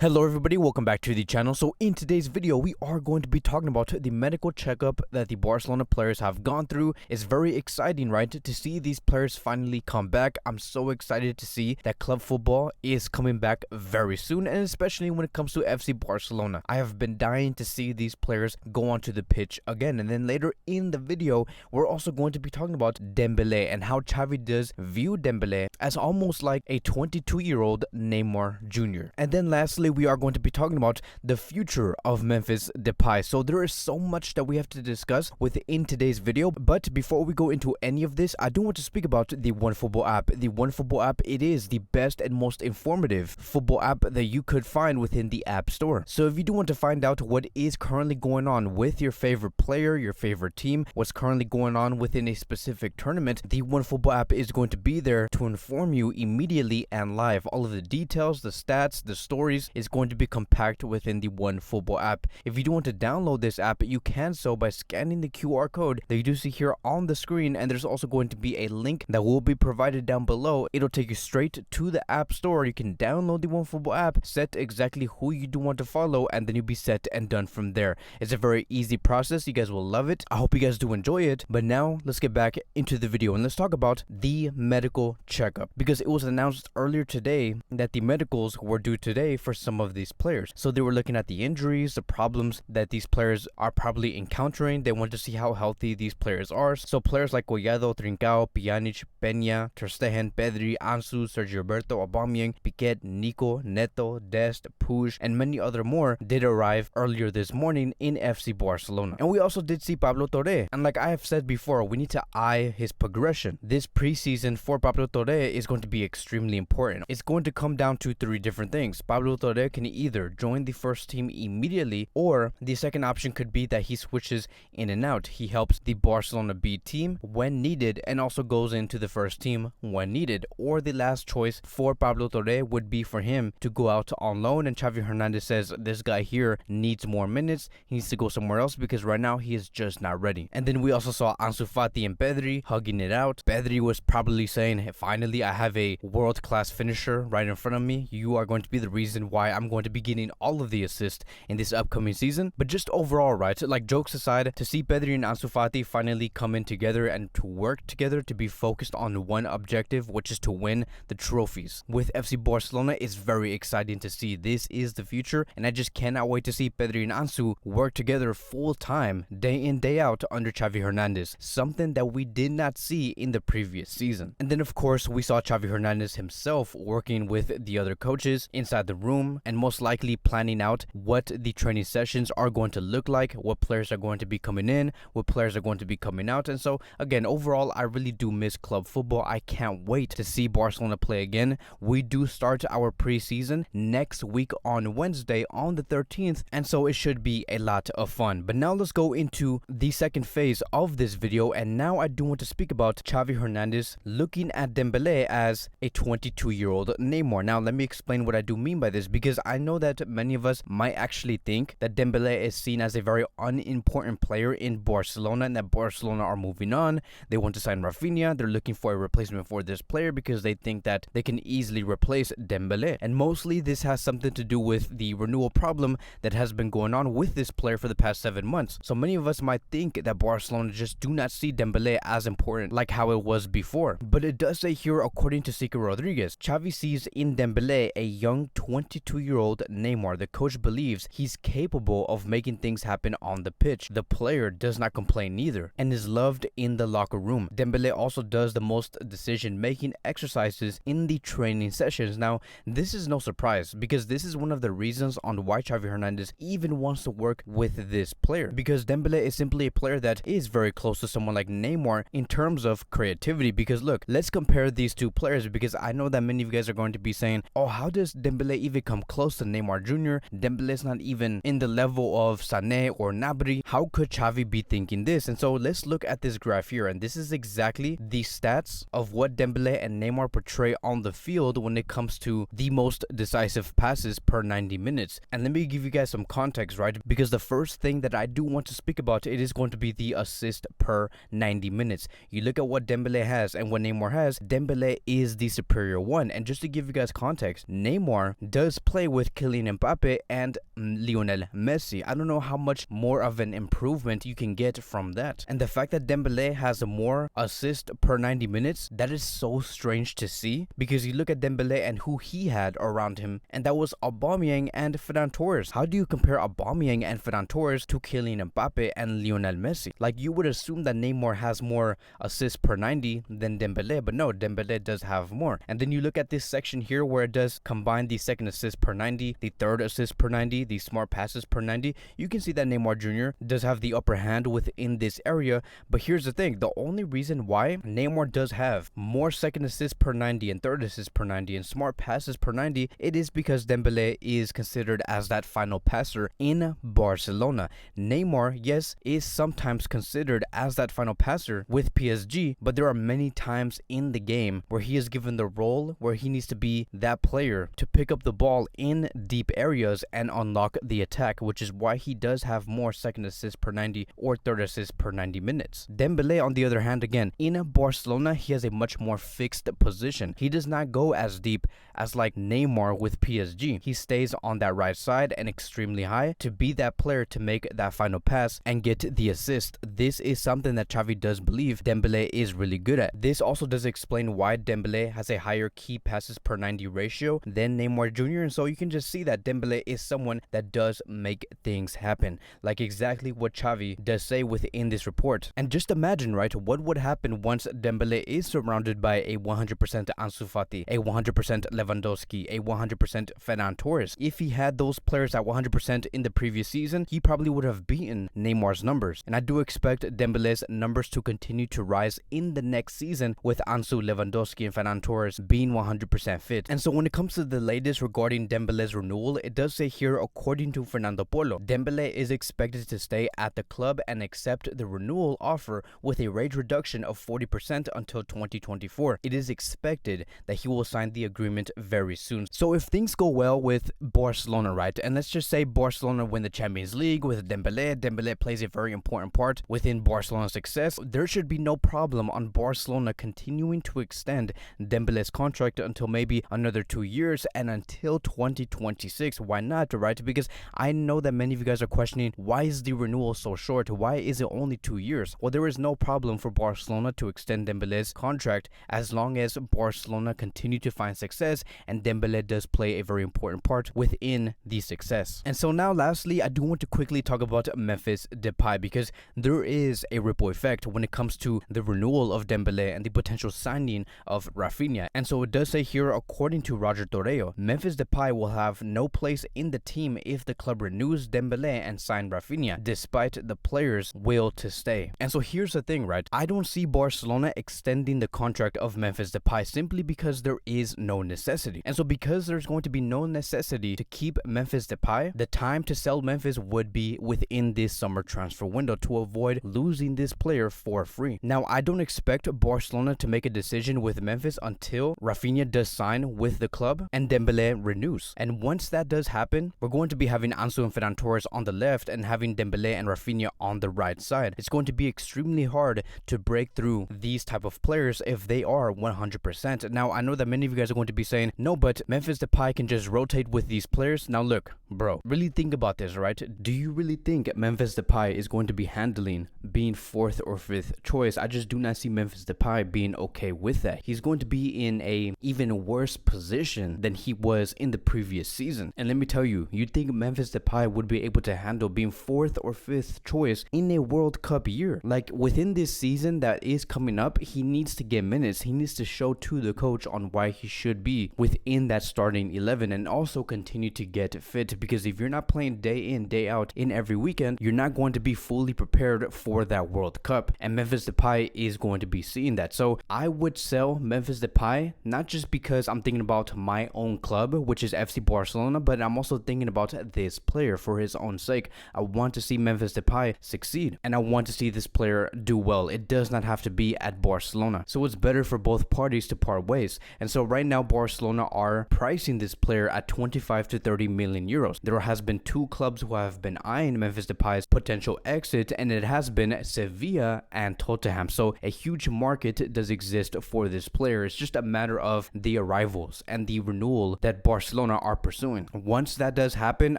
Hello everybody, welcome back to the channel. So in today's video, we are going to be talking about the medical checkup that the Barcelona players have gone through. It's very exciting, right, to see these players finally come back. I'm so excited to see that club football is coming back very soon, and especially when it comes to FC Barcelona. I have been dying to see these players go onto the pitch again. And then later in the video, we're also going to be talking about Dembele and how Xavi does view Dembele as almost like a 22-year-old Neymar Jr. And then lastly, we are going to be talking about the future of Memphis Depay. So there is so much that we have to discuss within today's video. But before we go into any of this, I do want to speak about the OneFootball app. The OneFootball app, it is the best and most informative football app that you could find within the App Store. So if you do want to find out what is currently going on with your favorite player, your favorite team, what's currently going on within a specific tournament, the OneFootball app is going to be there to inform you immediately and live. All of the details, the stats, the stories is going to be compact within the OneFootball app. If you do want to download this app, you can so by scanning the QR code that you do see here on the screen, and there's also going to be a link that will be provided down below. It'll take you straight to the App Store. You can download the OneFootball app, set exactly who you do want to follow, and then you'll be set and done from there. It's a very easy process. You guys will love it. I hope you guys do enjoy it. But now let's get back into the video and let's talk about the medical checkup, because it was announced earlier today that the medicals were due today for some of these players. So they were looking at the injuries, the problems that these players are probably encountering. They wanted to see how healthy these players are. So players like Collado, Trincao, Pjanic, Peña, Ter Stegen, Pedri, Ansu, Sergio Roberto, Aubameyang, Piquet, Nico, Neto, Dest, Puig, and many other more did arrive earlier this morning in FC Barcelona. And we also did see Pablo Torre. And like I have said before, we need to eye his progression. This preseason for Pablo Torre is going to be extremely important. It's going to come down to three different things. Pablo Torre can either join the first team immediately, or the second option could be that he switches in and out. He helps the Barcelona B team when needed and also goes into the first team when needed. Or the last choice for Pablo Torre would be for him to go out on loan, and Xavi Hernandez says this guy here needs more minutes. He needs to go somewhere else because right now he is just not ready. And then we also saw Ansu Fati and Pedri hugging it out. Pedri was probably saying, hey, finally I have a world-class finisher right in front of me. You are going to be the reason why I'm going to be getting all of the assists in this upcoming season. But just overall, right, like jokes aside, to see Pedri and Ansu Fati finally come in together and to work together to be focused on one objective, which is to win the trophies with FC Barcelona, is very exciting to see. This is the future, and I just cannot wait to see Pedri and Ansu work together full time, day in, day out under Xavi Hernandez, something that we did not see in the previous season. And then of course we saw Xavi Hernandez himself working with the other coaches inside the room and most likely planning out what the training sessions are going to look like, what players are going to be coming in, what players are going to be coming out. And so again, overall, I really do miss club football. I can't wait to see Barcelona play again. We do start our preseason next week on Wednesday on the 13th, and so it should be a lot of fun. But now let's go into the second phase of this video, and now I do want to speak about Xavi Hernandez looking at Dembele as a 22-year-old Neymar. Now let me explain what I do mean by this, because I know that many of us might actually think that Dembele is seen as a very unimportant player in Barcelona and that Barcelona are moving on. They want to sign Rafinha. They're looking for a replacement for this player because they think that they can easily replace Dembele. And mostly this has something to do with the renewal problem that has been going on with this player for the past 7 months. So many of us might think that Barcelona just do not see Dembele as important like how it was before. But it does say here, according to Sique Rodriguez, Xavi sees in Dembele a young 22-year-old Neymar. The coach believes he's capable of making things happen on the pitch. The player does not complain either and is loved in the locker room. Dembele also does the most decision-making exercises in the training sessions. Now, this is no surprise because this is one of the reasons on why Xavi Hernandez even wants to work with this player, because Dembele is simply a player that is very close to someone like Neymar in terms of creativity. Because look, let's compare these two players, because I know that many of you guys are going to be saying, oh, how does Dembele even come close to Neymar Jr.? Dembele is not even in the level of Sané or Gnabry. How could Xavi be thinking this? And so let's look at this graph here, and this is exactly the stats of what Dembele and Neymar portray on the field when it comes to the most decisive passes per 90 minutes. And let me give you guys some context, right? Because the first thing that I do want to speak about, it is going to be the assist per 90 minutes. You look at what Dembele has and what Neymar has, Dembele is the superior one. And just to give you guys context, Neymar does play play with Kylian Mbappe and Lionel Messi. I don't know how much more of an improvement you can get from that. And the fact that Dembele has more assists per 90 minutes, that is so strange to see, because you look at Dembele and who he had around him, and that was Aubameyang and Ferran Torres. How do you compare Aubameyang and Ferran Torres to Kylian Mbappe and Lionel Messi? Like, you would assume that Neymar has more assists per 90 than Dembele, but no, Dembele does have more. And then you look at this section here where it does combine the second assist per 90, the third assist per 90, the smart passes per 90. You can see that Neymar Jr. does have the upper hand within this area. But here's the thing, the only reason why Neymar does have more second assists per 90 and third assists per 90 and smart passes per 90, it is because Dembele is considered as that final passer in Barcelona. Neymar, yes, is sometimes considered as that final passer with PSG, but there are many times in the game where he is given the role where he needs to be that player to pick up the ball in deep areas and unlock the attack, which is why he does have more second assists per 90 or third assists per 90 minutes. Dembele, on the other hand, again, in Barcelona, he has a much more fixed position. He does not go as deep as like Neymar with PSG. He stays on that right side and extremely high to be that player to make that final pass and get the assist. This is something that Xavi does believe Dembele is really good at. This also does explain why Dembele has a higher key passes per 90 ratio than Neymar Jr. And so you can just see that Dembele is someone that does make things happen, like exactly what Xavi does say within this report. And just imagine, right, what would happen once Dembele is surrounded by a 100% Ansu Fati, a 100% Lewandowski, a 100% Ferran Torres. If he had those players at 100% in the previous season, he probably would have beaten Neymar's numbers. And I do expect Dembele's numbers to continue to rise in the next season with Ansu, Lewandowski, and Ferran Torres being 100% fit. And so when it comes to the latest regarding Dembele's renewal, it does say here, according to Fernando Polo, Dembele is expected to stay at the club and accept the renewal offer with a wage reduction of 40% until 2024. It is expected that he will sign the agreement very soon. So if things go well with Barcelona, right, and let's just say Barcelona win the Champions League with Dembele plays a very important part within Barcelona's success, there should be no problem on Barcelona continuing to extend Dembele's contract until maybe another 2 years and until 2026. Why not, right? Because I know that many of you guys are questioning, why is the renewal so short? Why is it only 2 years? Well, there is no problem for Barcelona to extend Dembele's contract as long as Barcelona continue to find success and Dembele does play a very important part within the success. And so now lastly, I do want to quickly talk about Memphis Depay, because there is a ripple effect when it comes to the renewal of Dembele and the potential signing of Rafinha. And so it does say here, according to Roger Torreo, Memphis Depay will have no place in the team if the club renews Dembele and sign Rafinha, despite the player's will to stay. And so here's the thing, right? I don't see Barcelona extending the contract of Memphis Depay simply because there is no necessity. And so because there's going to be no necessity to keep Memphis Depay, the time to sell Memphis would be within this summer transfer window to avoid losing this player for free. Now, I don't expect Barcelona to make a decision with Memphis until Rafinha does sign with the club and Dembele renews. And once that does happen, we're going to be having Ansu and Ferran Torres on the left and having Dembele and Rafinha on the right side. It's going to be extremely hard to break through these type of players if they are 100%. Now, I know that many of you guys are going to be saying, no, but Memphis Depay can just rotate with these players. Now look, bro, really think about this, right? Do you really think Memphis Depay is going to be handling being 4th or 5th choice? I just do not see Memphis Depay being okay with that. He's going to be in a even worse position than he was in the previous season. And let me tell you, you'd think Memphis Depay would be able to handle being 4th or 5th choice in a World Cup year. Like, within this season that is coming up, he needs to get minutes. He needs to show to the coach on why he should be within that starting 11 and also continue to get fit, because if you're not playing day in, day out in every weekend, you're not going to be fully prepared for that World Cup. And Memphis Depay is going to be seeing that. So I would sell Memphis Depay, not just because I'm thinking about my own club, which is FC Barcelona, but I'm also thinking about this player for his own sake. I want to see Memphis Depay succeed and I want to see this player do well. It does not have to be at Barcelona. So it's better for both parties to part ways. And so right now Barcelona are pricing this player at 25 to 30 million euros. There has been 2 clubs who have been eyeing Memphis Depay's potential exit, and it has been Sevilla and Tottenham. So a huge market does exist for this player. It's just a matter of the arrivals and the renewal that Barcelona Barcelona are pursuing. Once that does happen,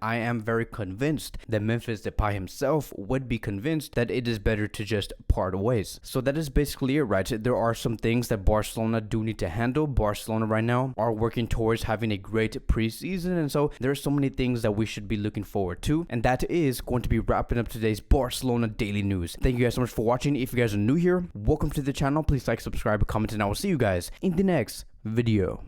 I am very convinced that Memphis Depay himself would be convinced that it is better to just part ways. So that is basically it, right? There are some things that Barcelona do need to handle. Barcelona right now are working towards having a great preseason, and so there are so many things that we should be looking forward to, and that is going to be wrapping up today's Barcelona daily news. Thank you guys so much for watching. If you guys are new here, welcome to the channel. Please like, subscribe, comment, and I will see you guys in the next video.